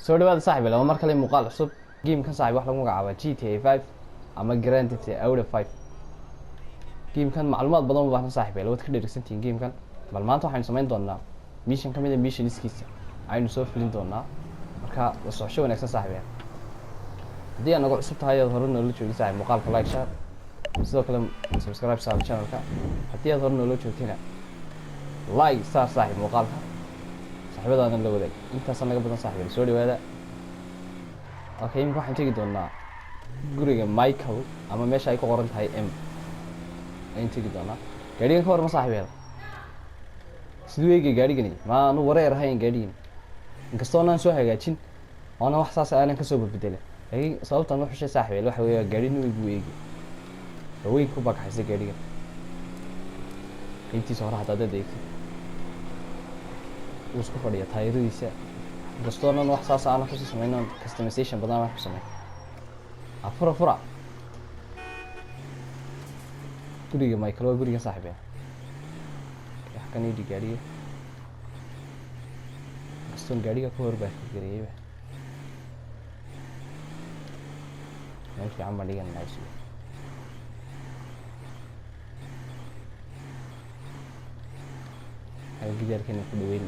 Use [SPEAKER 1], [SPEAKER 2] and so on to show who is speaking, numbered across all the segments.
[SPEAKER 1] soo dhawaada saaxiib laba mar kale muuqaal cusub game-kan saaxiib wax lagu magacaabo GTA 5 ama Grand Theft Auto 5 game-kan macluumaad badan u baahan saaxiib laba ka dheerigsantiin game-kan bal maanta waxaan sameyn doonaa mission kamid ah missionskiisa aynu soo filin doonaa marka la socosho wanaagsan saaxiib haddii aad nagu cusub tahay hore noola joogi saaxiib muuqaalka like share sidoo kale subscribe saar channelka haddii aad hore noola joogtina like saar saaxiib muuqaalka saxibadaadan la wadaag intaas naga badan saaxiib soo dhawaada okay imka waxaan tagi doonaa guriga Michael ama meesha ay ku qoran tahay M ayaan tagi doonaa gaarigan ka warma saaxiib sidoo ay gaarigani ma aanu wareer ahayn gaarigan inkastoo aan soo hagaajin oo wax saas aan ka soo beddelay laakiin sababtan wuxuu shay saaxiib waxa weeye gaarigan uu eegi way ku bakaxay gaarigan intii soo raxda dadayay isku fadhiya taayiradiisa gastoona wax saas aan ku sameeyno customization badan wax ku sameeyo afura guriga Michael waa guriga saaxiib wax kan idii gaariga gastoon gaariga ku hor baa gaariga meel fiican baan dhigan nice ay gidaarkan ku dhaweyn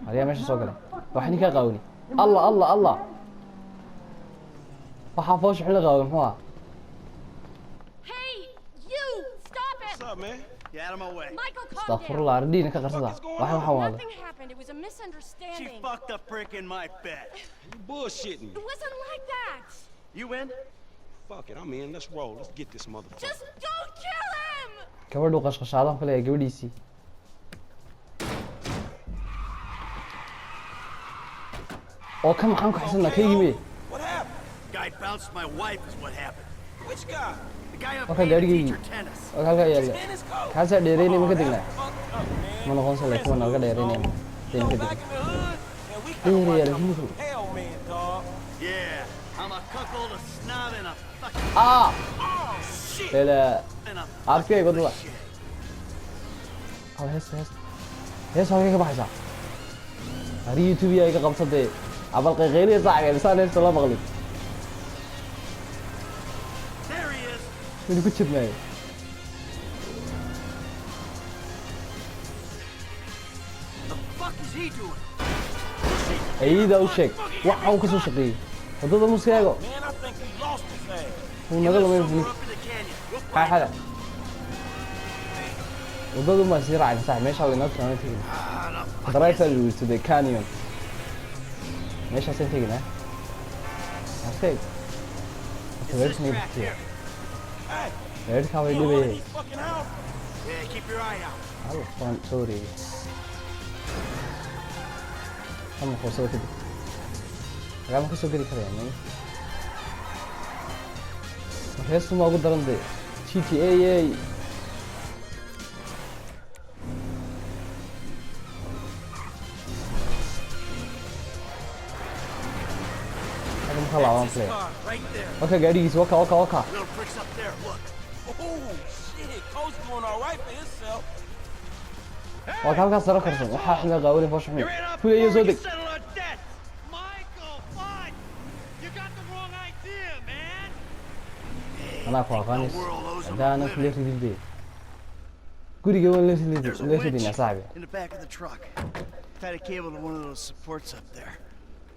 [SPEAKER 1] هذه ماشي سوقنا واحد كا قاوني الله وحافوش حنا قاون هو
[SPEAKER 2] Hey, you stop it.
[SPEAKER 3] What's up, man? Get out of my way.
[SPEAKER 2] Michael, calm
[SPEAKER 1] استغفر
[SPEAKER 2] down.
[SPEAKER 1] الله ردينا كقرصدا واحد حواله
[SPEAKER 2] Nothing happened. It was a
[SPEAKER 3] She
[SPEAKER 2] misunderstanding.
[SPEAKER 3] fucked a brick in my bed.
[SPEAKER 4] You bullshitting.
[SPEAKER 2] It wasn't like that.
[SPEAKER 3] You in?
[SPEAKER 4] Fuck it, I'm in. Let's roll. Let's get this motherfucker.
[SPEAKER 2] Just don't kill him.
[SPEAKER 1] gabadhu qashqashaadaha kale ee gabadhiisii oo ka maxaan ku xisnaa ka yimid
[SPEAKER 4] What happened?
[SPEAKER 3] Guy bounced my wife is what happened.
[SPEAKER 4] Which guy?
[SPEAKER 3] The guy up
[SPEAKER 1] Okay,
[SPEAKER 3] here to
[SPEAKER 1] daddy.
[SPEAKER 3] teach her tennis.
[SPEAKER 1] oo halka yaala
[SPEAKER 4] Tennis court.
[SPEAKER 1] kaasa dheereynay ma ka dignaa
[SPEAKER 4] Fucked up, man.
[SPEAKER 1] ma noqon soo leeyahay naga dheereynay
[SPEAKER 4] You
[SPEAKER 1] ma
[SPEAKER 4] know,
[SPEAKER 1] ka
[SPEAKER 4] back
[SPEAKER 1] dignaa
[SPEAKER 4] in the hood, man, we
[SPEAKER 1] Hey,
[SPEAKER 4] could've
[SPEAKER 1] yeah,
[SPEAKER 4] watched
[SPEAKER 1] yeah,
[SPEAKER 4] some hell, man, dog.
[SPEAKER 3] Yeah, I'm a cuckold, a snob, and a fucking
[SPEAKER 1] ah
[SPEAKER 3] oh shit.
[SPEAKER 1] ila
[SPEAKER 3] And a
[SPEAKER 1] arkay wadada
[SPEAKER 3] shit.
[SPEAKER 1] hal hees halkay ka baxaysaa ari YouTube ay ka qabsatay abal qayqayliya saaxiib isaan hees la maqlin
[SPEAKER 3] There he is.
[SPEAKER 1] mid ku jirnay
[SPEAKER 3] The fuck is he doing?
[SPEAKER 1] ayida u sheeg waxa uu ka soo shaqeeyay wadada muskeego
[SPEAKER 4] Man, I think we lost his ass.
[SPEAKER 1] uu naga lumay
[SPEAKER 3] We're up in the canyon. We'll
[SPEAKER 1] hay
[SPEAKER 3] find
[SPEAKER 1] hada wadadu ma sii raacay saaxiib meesha la inoo keenay tigin
[SPEAKER 3] the
[SPEAKER 1] drive you to the canyon meesha soo tigina okay
[SPEAKER 3] It's this
[SPEAKER 1] Where's me
[SPEAKER 3] track here.
[SPEAKER 4] Hey,
[SPEAKER 1] Where's how I
[SPEAKER 4] you
[SPEAKER 1] do
[SPEAKER 4] know
[SPEAKER 1] it?
[SPEAKER 4] these fucking houses.
[SPEAKER 3] Yeah, keep your eye out.
[SPEAKER 1] Hello, sorry. I'm going to go. I'm going to go. Here's some other than the GTA.
[SPEAKER 3] That's his car, right there.
[SPEAKER 1] Okay, guys, walk.
[SPEAKER 3] Little bricks up there, look.
[SPEAKER 4] Oh, shit. Coach doing all right for himself.
[SPEAKER 1] Walk halkaas sare karsan. Waxa xina qaaway foosh xun.
[SPEAKER 3] You ran off
[SPEAKER 1] Fuliyo
[SPEAKER 3] before
[SPEAKER 1] soo
[SPEAKER 3] we
[SPEAKER 1] deg.
[SPEAKER 3] can settle our debts.
[SPEAKER 5] Michael, fudge! You got the wrong idea, man!
[SPEAKER 1] Ana ku aqaanis.
[SPEAKER 3] The world owes him a
[SPEAKER 1] Hadana
[SPEAKER 3] living.
[SPEAKER 1] kulli ridide. Guriga waan
[SPEAKER 3] There's a
[SPEAKER 1] leesidina
[SPEAKER 3] winch
[SPEAKER 1] saaxiib.
[SPEAKER 3] in the back of the truck. Tied a cable to one of those supports up there.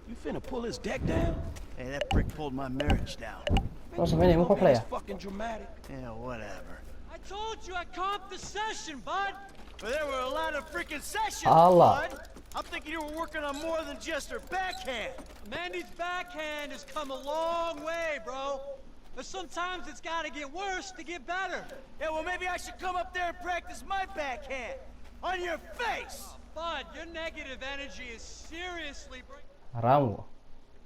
[SPEAKER 4] You finna pull his deck down?
[SPEAKER 3] Hey, that brick pulled my marriage down.
[SPEAKER 1] What's happening?
[SPEAKER 4] Don't
[SPEAKER 1] What's
[SPEAKER 4] be
[SPEAKER 1] happening?
[SPEAKER 4] this fucking dramatic.
[SPEAKER 3] Yeah, whatever.
[SPEAKER 5] I told you I comped the session, bud!
[SPEAKER 3] But there were a lot of freaking sessions,
[SPEAKER 1] Allah.
[SPEAKER 3] bud. I'm thinking you were working on more than just her backhand.
[SPEAKER 5] Mandy's backhand has come a long way, bro. But sometimes it's gotta get worse to get better.
[SPEAKER 3] Yeah, well, maybe I should come up there and practice my backhand. On your face!
[SPEAKER 5] Bud, your negative energy is seriously
[SPEAKER 1] Raamo.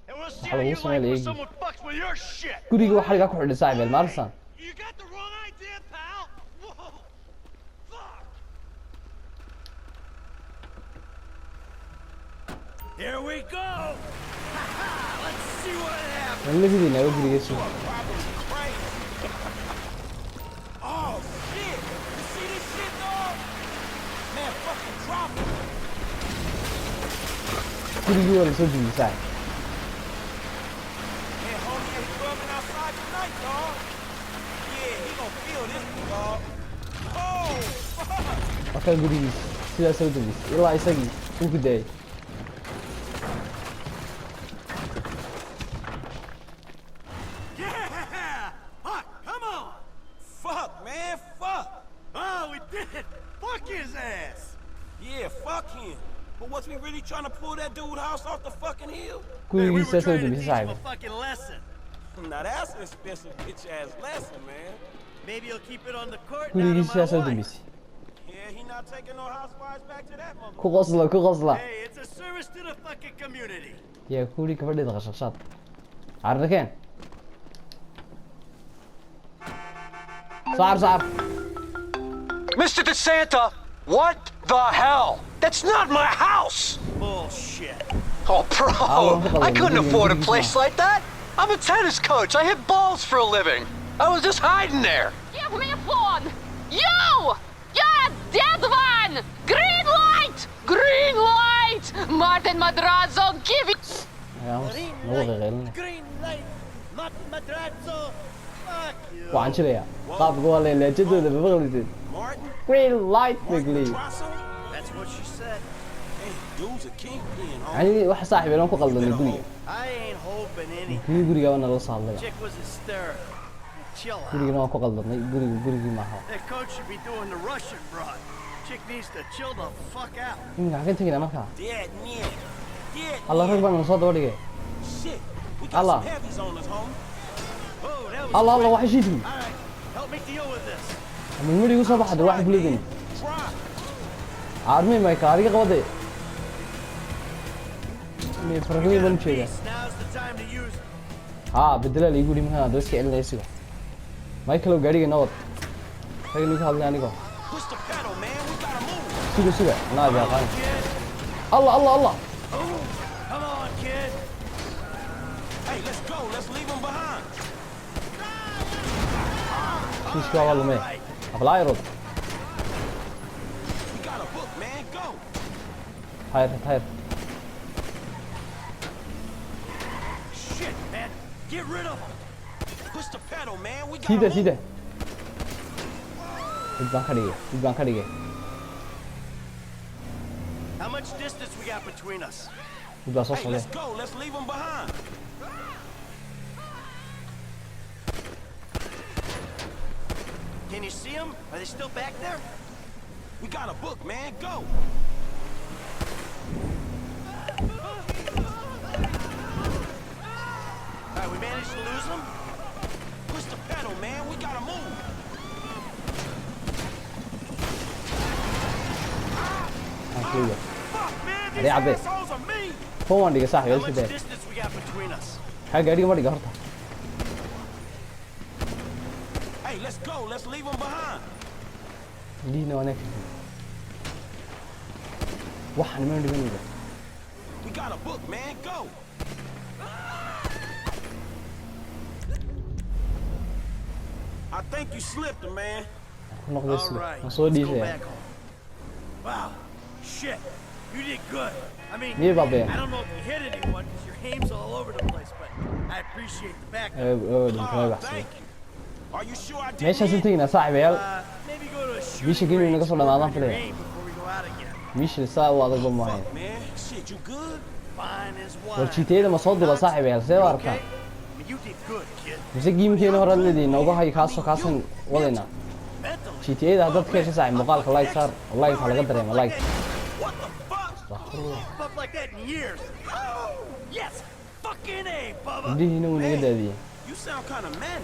[SPEAKER 3] And we'll see
[SPEAKER 1] Waxa
[SPEAKER 3] how you
[SPEAKER 1] lagu
[SPEAKER 3] like when
[SPEAKER 1] sameeyay.
[SPEAKER 3] someone fucks with your shit.
[SPEAKER 1] Guriga waxa laga ku xidhay saaxiib Marsan.
[SPEAKER 5] You got the wrong idea, pal! Whoa! Fuck!
[SPEAKER 3] Here we go! Let's see what happens.
[SPEAKER 1] Waan leesidina guriga soo.
[SPEAKER 4] Probably crazy. Oh, shit. You see this shit, dog?
[SPEAKER 1] gurigii waa lasoo dumiyey saaxib
[SPEAKER 4] Hey, homie ain't clubbing outside tonight, dog. Yeah, he gonna feel this, dog. Oh, fuck.
[SPEAKER 1] markaa gurigiis sidaa soo dumiyey ilaa isagii uu ku daayay
[SPEAKER 3] Yeah! Huck, come on!
[SPEAKER 4] Fuck, man, fuck.
[SPEAKER 3] Oh, we did it! Fuck his ass!
[SPEAKER 4] Yeah, fuck him. But was we really trying to pull that dude house off the fucking hill?
[SPEAKER 3] Hey, we were
[SPEAKER 1] gurigiisaa soo
[SPEAKER 3] trying to
[SPEAKER 1] dumiyey
[SPEAKER 3] teach him a
[SPEAKER 1] saaxib
[SPEAKER 3] fucking lesson.
[SPEAKER 4] Now that's an expensive bitch ass lesson, man.
[SPEAKER 3] Maybe he'll keep it on the court now to
[SPEAKER 1] gurigiisaa
[SPEAKER 3] my
[SPEAKER 1] soo
[SPEAKER 3] wife.
[SPEAKER 1] dumiysay
[SPEAKER 4] Yeah, he not taking no housewives back to that mother.
[SPEAKER 1] ku qosla
[SPEAKER 3] Hey, it's a service to the fucking community.
[SPEAKER 1] yaa kuuri gabadheeda qashaqshaad carrakeen saar
[SPEAKER 5] Mr. DeSanta, what the hell? That's not my house!
[SPEAKER 3] Bullshit.
[SPEAKER 5] Oh, bro,
[SPEAKER 1] Hello,
[SPEAKER 5] I couldn't
[SPEAKER 1] hello,
[SPEAKER 5] afford a
[SPEAKER 1] hello.
[SPEAKER 5] place like that. I'm a tennis coach. I hit balls for a living. I was just hiding there.
[SPEAKER 2] Give me a phone! You! You're a dead one! Green light! Green light! Martin Madrazo, give it!
[SPEAKER 3] Green light. Martin Madrazo. Fuck you.
[SPEAKER 1] waxaan jilayaa qaabka waa leeleejadooda babaqlisid
[SPEAKER 4] Martin?
[SPEAKER 1] green light
[SPEAKER 4] Martin
[SPEAKER 1] bigly
[SPEAKER 4] Madrazo?
[SPEAKER 3] That's what she said.
[SPEAKER 4] Hey, dude's a kingpin, homie.
[SPEAKER 1] yani wax saaxiib elan ku qaldanay guriga
[SPEAKER 3] I ain't hoping anything.
[SPEAKER 1] kii guriga waa nala soo hadlaya
[SPEAKER 3] Chick was hysterical. Chill out.
[SPEAKER 1] gurigana waan ku qaldanay gurigii maaha
[SPEAKER 3] That coach should be doing the Russian broad. Chick needs to chill the fuck out.
[SPEAKER 1] iminka xageen teginaa markaa
[SPEAKER 4] Dead near. Dead
[SPEAKER 1] alla rag
[SPEAKER 4] near.
[SPEAKER 1] baan nala soo daba dhigay
[SPEAKER 4] Shit. We got
[SPEAKER 1] Allah.
[SPEAKER 4] some heavies on us, homie.
[SPEAKER 3] Oh, that was
[SPEAKER 1] alla
[SPEAKER 3] quick.
[SPEAKER 1] waxay shiidmi
[SPEAKER 3] All right, help me deal with this.
[SPEAKER 1] mimarigu soo baxda wax kuleegani
[SPEAKER 4] Try.
[SPEAKER 1] aarmay may kaariga qabade me farqii ban jeeda
[SPEAKER 3] Peace, now's the time to use it.
[SPEAKER 1] ha bedela liigu dhimi kana dadka celinaysiga michael gaariga nabad ragni ka hadlay anigo
[SPEAKER 4] Push the pedal, man. We gotta move.
[SPEAKER 1] suga naa biaqaan
[SPEAKER 3] Kid,
[SPEAKER 1] alla
[SPEAKER 3] come on, kid.
[SPEAKER 4] Hey, let's go. Let's leave him behind.
[SPEAKER 1] kiiska waa lumay ablaayrood
[SPEAKER 4] We got a book, man. Go.
[SPEAKER 1] tayr
[SPEAKER 3] Shit, man. Get rid of him.
[SPEAKER 4] Push the pedal, man. We gotta
[SPEAKER 1] sida
[SPEAKER 4] move.
[SPEAKER 1] sida dib baan ka dhigay
[SPEAKER 3] How much distance we got between us?
[SPEAKER 1] dib baa soo
[SPEAKER 4] Hey,
[SPEAKER 1] socday
[SPEAKER 4] let's go. Let's leave him behind.
[SPEAKER 3] Can you see them? Are they still back there?
[SPEAKER 4] We got a book, man. Go.
[SPEAKER 3] All right, we managed to lose them.
[SPEAKER 4] Push the pedal, man. We gotta move. Fuck, man. These
[SPEAKER 1] Ade, Abbe.
[SPEAKER 4] assholes are mean.
[SPEAKER 1] fon waan dhigay
[SPEAKER 3] How
[SPEAKER 1] saaxiib
[SPEAKER 3] much
[SPEAKER 1] sida
[SPEAKER 3] distance we got between us?
[SPEAKER 1] ha gaariga ma dhiga horta
[SPEAKER 4] Hey, let's go. Let's leave him behind.
[SPEAKER 1] liina wanaag waxaan ma dhibanayda
[SPEAKER 4] We got a book, man. Go. I think you slipped him, man.
[SPEAKER 1] ku noqday
[SPEAKER 3] All
[SPEAKER 1] sida
[SPEAKER 3] right,
[SPEAKER 1] waan soo
[SPEAKER 3] let's go
[SPEAKER 1] dhiisaya
[SPEAKER 3] back home. Wow, shit, you did good. I mean,
[SPEAKER 1] Niye babe?
[SPEAKER 3] I don't know if you hit anyone because your aim's all over the place, but I appreciate the backup.
[SPEAKER 1] dhintay
[SPEAKER 4] Oh,
[SPEAKER 1] baxsay
[SPEAKER 4] thank you. Are you sure I did?
[SPEAKER 1] meeshaas teginaa saaxiibayaal
[SPEAKER 3] Maybe go to a
[SPEAKER 1] Bisha
[SPEAKER 3] shooting
[SPEAKER 1] Gimi
[SPEAKER 3] range
[SPEAKER 1] naga soo
[SPEAKER 3] to work
[SPEAKER 1] dhamaadan
[SPEAKER 3] on your
[SPEAKER 1] filaya.
[SPEAKER 3] aim before we go out again.
[SPEAKER 1] miishil saa u adag ba maahayn
[SPEAKER 4] Fuck, man. Shit, you good?
[SPEAKER 3] Fine as
[SPEAKER 1] war
[SPEAKER 3] wine.
[SPEAKER 1] jiiteeda ma soo duba saaxiibayaal see u
[SPEAKER 3] Okay?
[SPEAKER 1] arkaan
[SPEAKER 3] I mean, you did good, kid.
[SPEAKER 1] mise giimkeena hore leediin nooga hay kaasan wadaynaa
[SPEAKER 3] Mentally.
[SPEAKER 1] jiiteeda haddaad ka heshay saaxiib muuqaalka like saar like ha laga dareema like
[SPEAKER 4] What the fuck?
[SPEAKER 3] Up like that in years. Oh, yes. Fucking A, Bubba.
[SPEAKER 1] indhihiina wuu naga daadiyey
[SPEAKER 4] You sound kind of mad.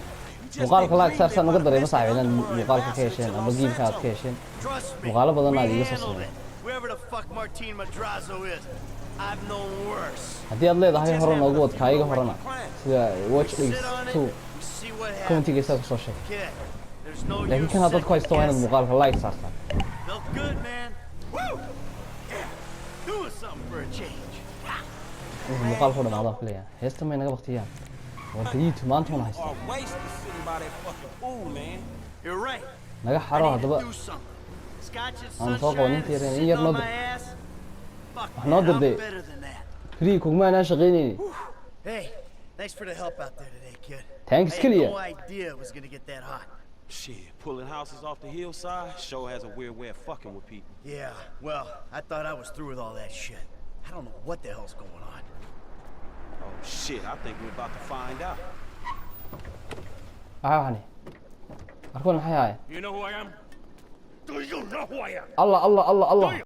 [SPEAKER 1] muuqaalka like saar saan uga dareema saaxiib inaad muuqaalka ka hesheen ama giimka aad ka hesheen
[SPEAKER 3] Trust me.
[SPEAKER 1] Muuqaalo badan
[SPEAKER 3] we
[SPEAKER 1] aad iga soo
[SPEAKER 3] handled
[SPEAKER 1] sameeyay.
[SPEAKER 3] it. Whoever the fuck Martin Madrazo is, I've known worse.
[SPEAKER 1] haddii aad leedahay hore noogu wad kaayiga horena sida watch
[SPEAKER 3] Sit
[SPEAKER 1] Dogs
[SPEAKER 3] on it
[SPEAKER 1] 2
[SPEAKER 3] and see what happens.
[SPEAKER 1] commentigiisa kusoo sheeg
[SPEAKER 3] Kid, there's no
[SPEAKER 1] laakiin
[SPEAKER 3] use
[SPEAKER 1] kan haddaad ku haysto waa inaad
[SPEAKER 3] second
[SPEAKER 1] muuqaalka like saartaan
[SPEAKER 3] guessing. Felt good, man. Woo! Yeah, doing something for a change.
[SPEAKER 1] inta muuqaalka u dhamaadaan filaya heesta may naga baktiyaan waa daliitu maanta una haysta
[SPEAKER 4] Are wasted sitting by that fucking pool, man.
[SPEAKER 3] You're right.
[SPEAKER 1] naga
[SPEAKER 3] I
[SPEAKER 1] xaro
[SPEAKER 3] need
[SPEAKER 1] haddaba
[SPEAKER 3] to do something. Scotch and
[SPEAKER 1] Aan soo qabanin
[SPEAKER 3] sunshine
[SPEAKER 1] tiireen,
[SPEAKER 3] and
[SPEAKER 1] in yar
[SPEAKER 3] sitting on
[SPEAKER 1] noo
[SPEAKER 3] my ass. Fuck
[SPEAKER 1] Wax noo
[SPEAKER 3] that, I'm
[SPEAKER 1] dirday.
[SPEAKER 3] better than that.
[SPEAKER 1] free kuguma anaan shaqaynaynin.
[SPEAKER 3] Hey, thanks for the help out there today, kid.
[SPEAKER 1] Thanks,
[SPEAKER 3] I had
[SPEAKER 1] kid.
[SPEAKER 3] no idea it was gonna get that hot.
[SPEAKER 4] Shit, pulling houses off the hillside sure has a weird way of fucking with people.
[SPEAKER 3] Yeah, well, I thought I was through with all that shit. I don't know what the hell's going on.
[SPEAKER 4] Oh shit, I think we're about to find out.
[SPEAKER 1] Waxani. Arkoon maxay haayeen?
[SPEAKER 4] You know who I am? Do you know who I am?
[SPEAKER 1] Allah Allah Allah Allah.